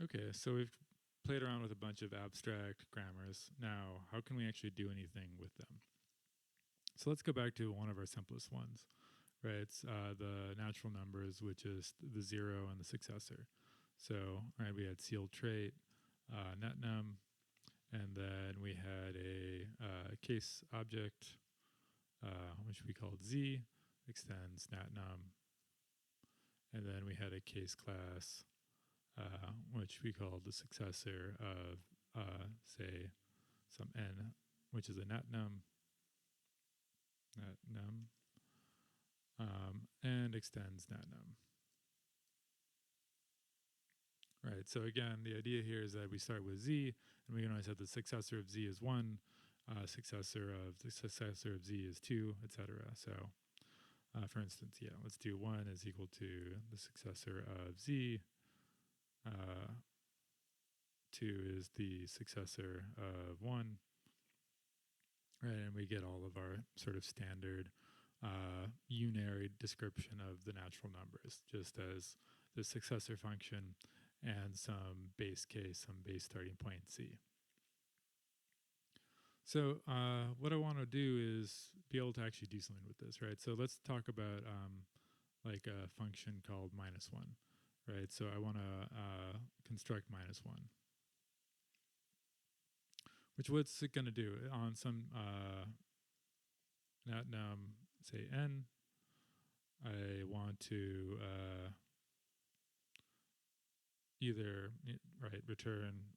Okay, so we've played around with a bunch of abstract grammars. Now, how can we actually do anything with them? So let's go back to one of our simplest ones, right? It's the natural numbers, which is the zero and the successor. So, right, we had sealed trait, netnum, and then we had a case object, which we called z, extends natnum, and then we had a case class, which we called the successor of, say, some n, which is a natnum, and extends natnum. Right. So again, the idea here is that we start with z, and we can always have the successor of z is 1, successor of z is 2, etc. So, for instance, yeah, let's do 1 is equal to the successor of z. 2 is the successor of 1. Right, and we get all of our sort of standard unary description of the natural numbers, just as the successor function and some base case, some base starting point c. So what I want to do is be able to actually do something with this, right? So let's talk about like a function called -1, right? So I want to construct -1, which what's it going to do on some natnum, say n. I want to either return.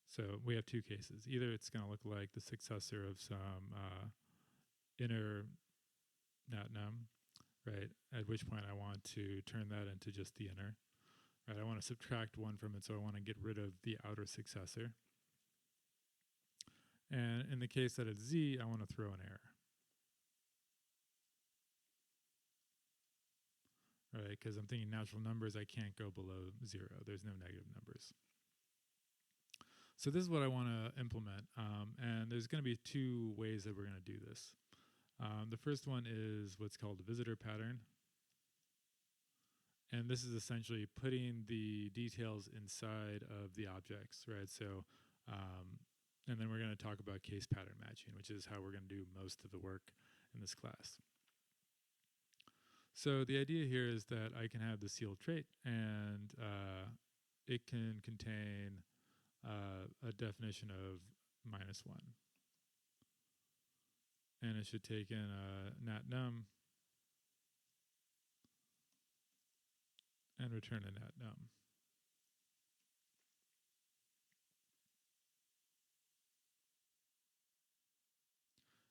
So we have two cases. Either it's going to look like the successor of some inner natnum, right? At which point I want to turn that into just the inner. Right? I want to subtract 1 from it, so I want to get rid of the outer successor. And in the case that it's z, I want to throw an error. Right? Because I'm thinking natural numbers, I can't go below 0. There's no negative numbers. So this is what I want to implement. And there's going to be two ways that we're going to do this. The first one is what's called a visitor pattern. And this is essentially putting the details inside of the objects, right? So, and then we're going to talk about case pattern matching, which is how we're going to do most of the work in this class. So the idea here is that I can have the sealed trait, and it can contain a definition of -1. And it should take in a natnum and return a natnum.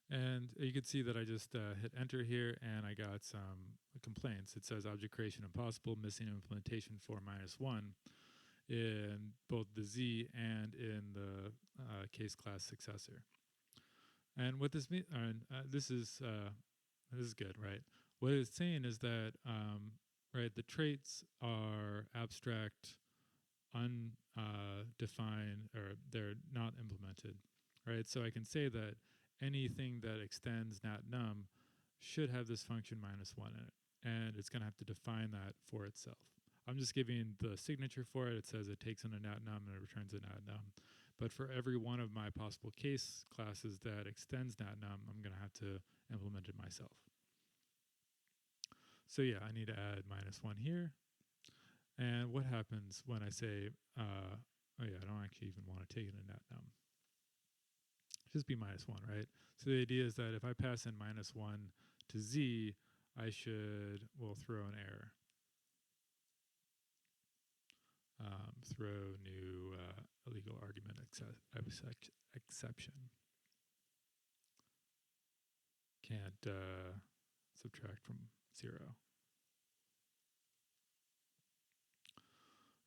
And you can see that I just hit enter here and I got some complaints. It says object creation impossible, missing implementation for -1 in both the Z and in the case class successor. And what this means, this is good, right? What it's saying is that right, the traits are abstract, undefined, or they're not implemented, right? So I can say that anything that extends natnum should have this function -1 in it, and it's going to have to define that for itself. I'm just giving the signature for it. It says it takes in a natnum and it returns a natnum. But for every one of my possible case classes that extends natnum, I'm going to have to implement it myself. So yeah, I need to add -1 here. And what happens when I say, oh yeah, I don't actually even want to take in a natnum. Just be -1, right? So the idea is that if I pass in -1 to z, I will throw an error. Throw new illegal argument exception. Can't subtract from 0.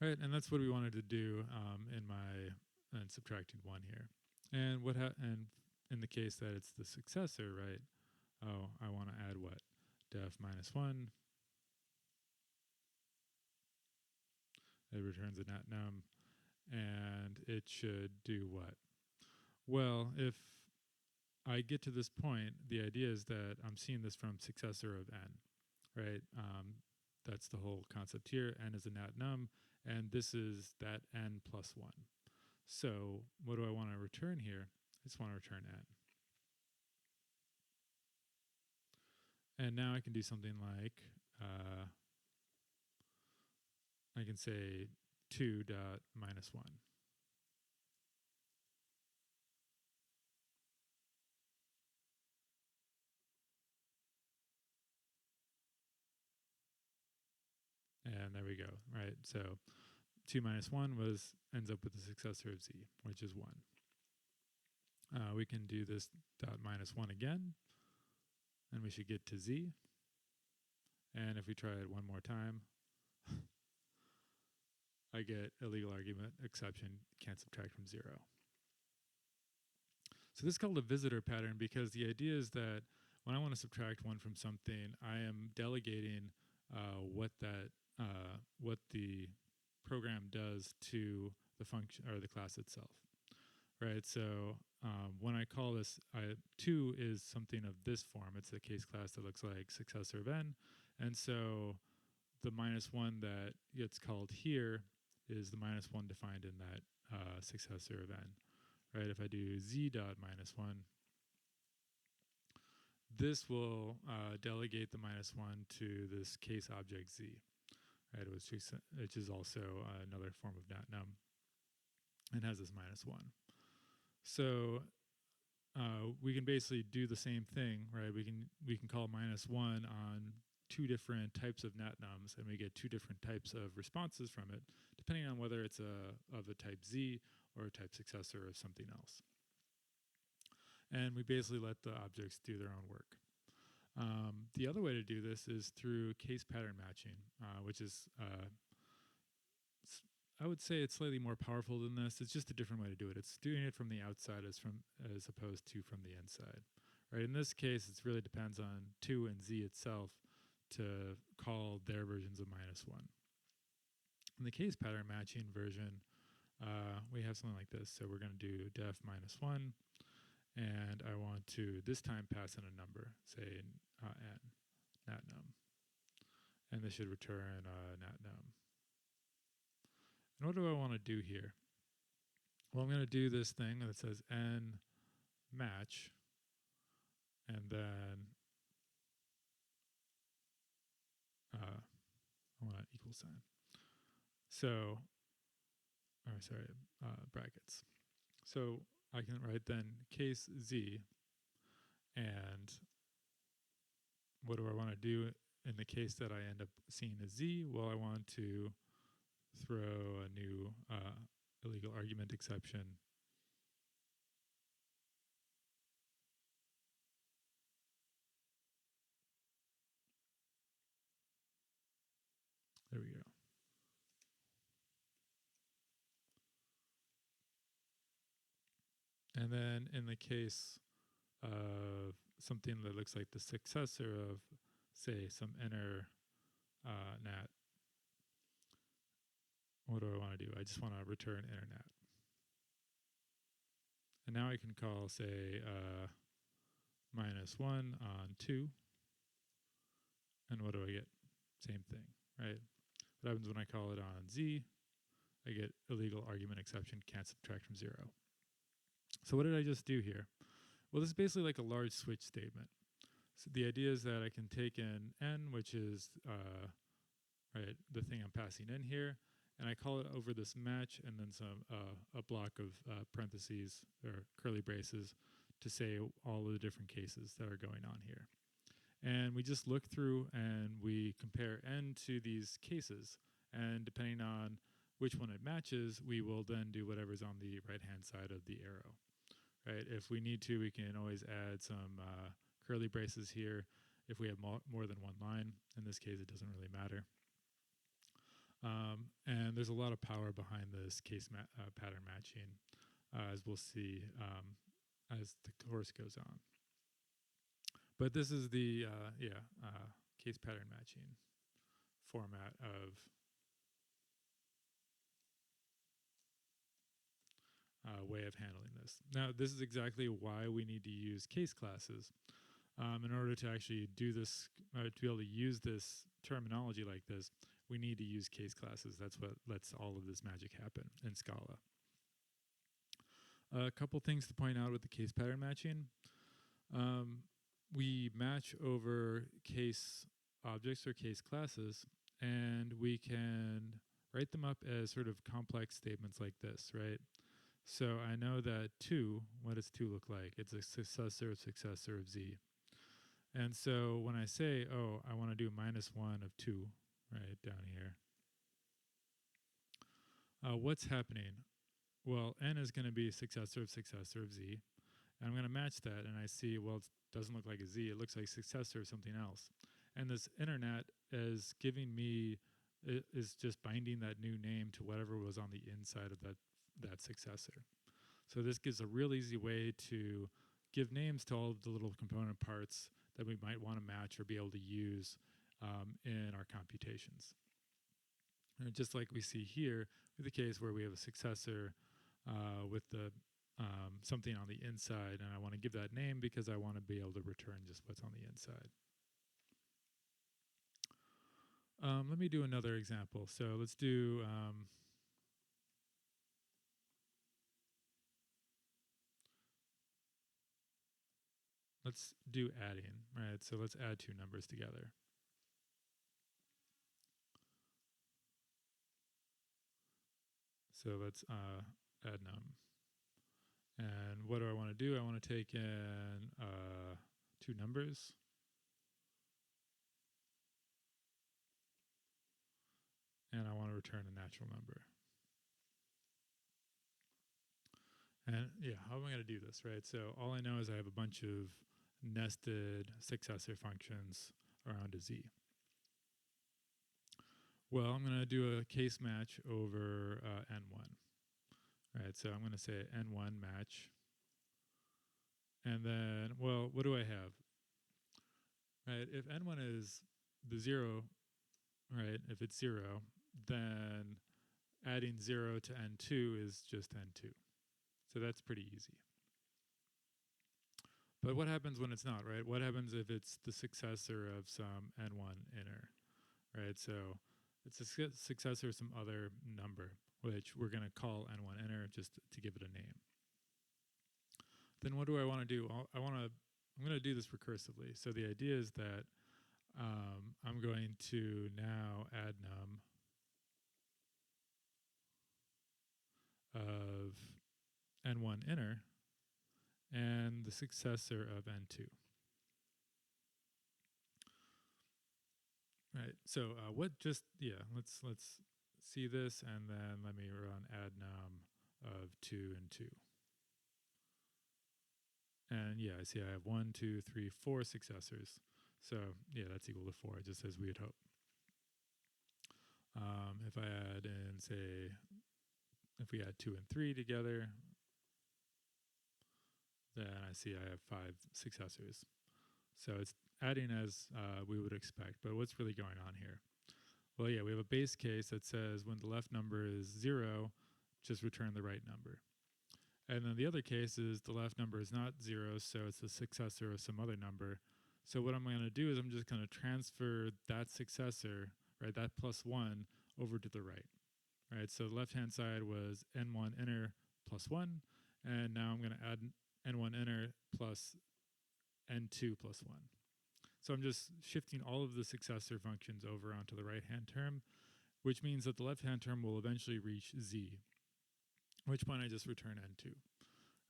Right, and that's what we wanted to do in subtracting 1 here. And and in the case that it's the successor, right? Oh, I want to add what? Def -1. It returns a natnum, and it should do what? Well, if I get to this point, the idea is that I'm seeing this from successor of n, right? that's the whole concept here. N is a nat num, and this is that n plus 1. So what do I want to return here? I just want to return n. And now I can do something like, I can say 2 dot minus 1. And there we go, right? So 2 minus 1 ends up with the successor of z, which is 1. We can do this dot minus 1 again, and we should get to z. And if we try it one more time, I get illegal argument exception, can't subtract from 0. So this is called a visitor pattern because the idea is that when I want to subtract 1 from something, I am delegating what the program does to the function or the class itself, right? So when I call this 2 is something of this form. It's a case class that looks like successor of n, and so the minus 1 that gets called here is the minus 1 defined in that successor of n, right? If I do z dot minus 1, this will delegate the minus 1 to this case object z, right? Which is also another form of nat num and has this minus 1. So we can basically do the same thing, right? We can call minus 1 on 2 different types of nat nums, and we get 2 different types of responses from it, depending on whether it's of a type z or a type successor of something else. And we basically let the objects do their own work. The other way to do this is through case pattern matching, which is, I would say it's slightly more powerful than this. It's just a different way to do it. It's doing it from the outside as opposed to from the inside. Right? In this case, it really depends on 2 and z itself to call their versions of minus 1. In the case pattern matching version, we have something like this. So we're going to do def minus 1, and I want to this time pass in a number, say n, nat num. And this should return nat num. And what do I want to do here? Well, I'm going to do this thing that says n match, and then I want an equal sign. So, brackets. So I can write then case z, and what do I want to do in the case that I end up seeing as z? Well, I want to throw a new illegal argument exception. There we go. And then in the case of something that looks like the successor of, say, some inner nat, what do I want to do? I just want to return inner nat. And now I can call, say, minus 1 on 2. And what do I get? Same thing, right? What happens when I call it on z? I get illegal argument exception, can't subtract from 0. So what did I just do here? Well, this is basically like a large switch statement. So the idea is that I can take in n, which is right, the thing I'm passing in here, and I call it over this match and then some a block of parentheses or curly braces to say all of the different cases that are going on here. And we just look through and we compare n to these cases, and depending on which one it matches, we will then do whatever's on the right-hand side of the arrow. Right? If we need to, we can always add some curly braces here if we have more than one line. In this case, it doesn't really matter. And there's a lot of power behind this case pattern matching, as we'll see as the course goes on. But this is the case pattern matching format of way of handling this. Now, this is exactly why we need to use case classes in order to actually do this, to be able to use this terminology like this, we need to use case classes. That's what lets all of this magic happen in Scala. A couple things to point out with the case pattern matching. We match over case objects or case classes, and we can write them up as sort of complex statements like this, right? So I know that 2, what does 2 look like? It's a successor of z. And so when I say, oh, I want to do -1 of 2, right, down here, what's happening? Well, n is going to be successor of z. And I'm going to match that, and I see, well, it doesn't look like a z. It looks like successor of something else. And this internet is giving me, is just binding that new name to whatever was on the inside of that successor. So this gives a real easy way to give names to all of the little component parts that we might want to match or be able to use in our computations. And just like we see here with the case where we have a successor with the something on the inside, and I want to give that name because I want to be able to return just what's on the inside. Let me do another example. So let's do adding, right? So let's add 2 numbers together. So let's add num. And what do I want to do? I want to take in 2 numbers. And I want to return a natural number. And yeah, how am I going to do this, right? So all I know is I have a bunch of nested successor functions around a z. Well, I'm going to do a case match over n1. Right, so I'm going to say n1 match. And then, well, what do I have? Right, if n1 is the 0, right, if it's 0, then adding 0 to n2 is just n2. So that's pretty easy. But what happens when it's not, right? What happens if it's the successor of some n1 inner, right? So it's a successor of some other number, which we're going to call n1 inner just to give it a name. Then what do I want to do? I'm going to do this recursively. So the idea is that I'm going to now add num of n1 inner and the successor of n2. Right. So let's see this, and then let me run add num of 2 and 2. And yeah, I see I have 1, 2, 3, 4 successors. So yeah, that's equal to 4, just as we had hoped. If I add in, say, if we add 2 and 3 together, then I see I have 5 successors. So it's adding as we would expect. But what's really going on here? Well, yeah, we have a base case that says when the left number is 0, just return the right number. And then the other case is the left number is not 0, so it's the successor of some other number. So what I'm going to do is I'm just going to transfer that successor, right, that +1, over to the right. Right, so the left-hand side was n1 inner plus 1, and now I'm going to add n1 inner plus n2 plus 1. So I'm just shifting all of the successor functions over onto the right-hand term, which means that the left-hand term will eventually reach z, at which point I just return n2.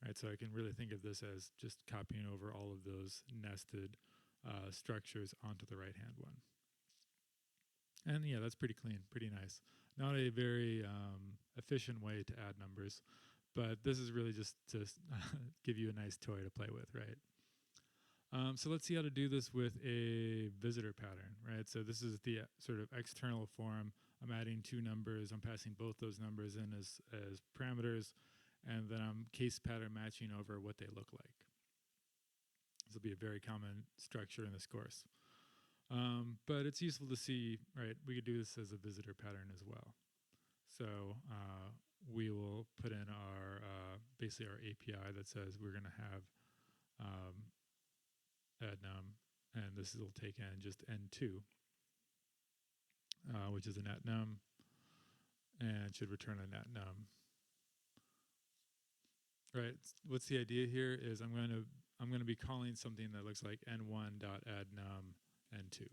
Right, so I can really think of this as just copying over all of those nested structures onto the right-hand one. And yeah, that's pretty clean, pretty nice. Not a very efficient way to add numbers, but this is really just to give you a nice toy to play with, right? So let's see how to do this with a visitor pattern, right? So this is the sort of external form. I'm adding 2 numbers. I'm passing both those numbers in as parameters, and then I'm case pattern matching over what they look like. This will be a very common structure in this course. But it's useful to see, right, we could do this as a visitor pattern as well. So we will put in our, basically our API that says we're going to have add num, and this will take in just n2. which is a net num, and should return a net num. Right. What's the idea here is I'm going to be calling something that looks like n1 dot add num n2,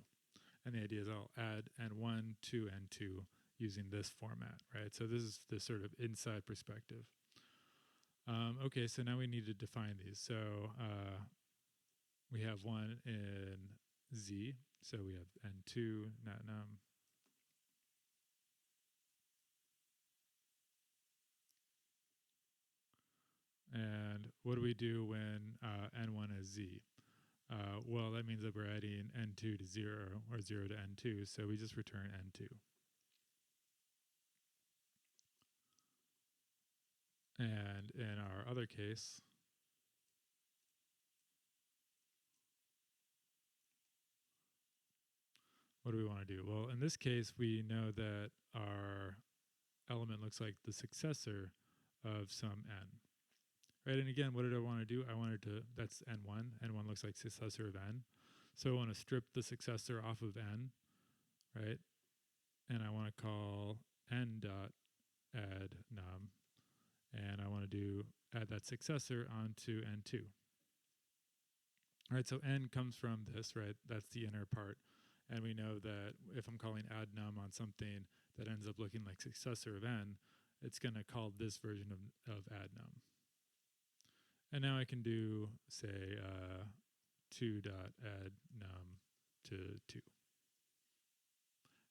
and the idea is I'll add n1 to n2 using this format. Right. So this is the sort of inside perspective. Okay, so now we need to define these. So we have one in Z, so we have n2 net num. And what do we do when n1 is Z? Well, that means that we're adding n2 to 0 or 0 to n2, so we just return n2. And in our other case, what do we want to do? Well, in this case, we know that our element looks like the successor of some n. Right, and again, what did I want to do? I wanted to, that's n1. n1 looks like successor of n. So I want to strip the successor off of n, right? And I want to call n dot add num. And I want to add that successor onto n2. All right, so n comes from this, right? That's the inner part. And we know that if I'm calling add num on something that ends up looking like successor of n, it's going to call this version of add num. And now I can do, say, 2 dot add num to 2.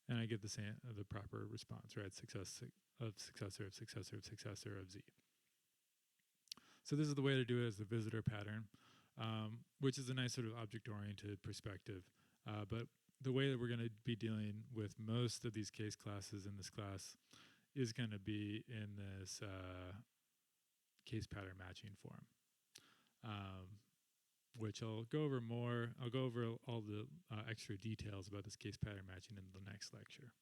And I get the same, the proper response, right? Successor of successor of successor of successor of z. So this is the way to do it as the visitor pattern, which is a nice sort of object-oriented perspective. But the way that we're going to be dealing with most of these case classes in this class is going to be in this case pattern matching form, which I'll go over more. I'll go over all the extra details about this case pattern matching in the next lecture.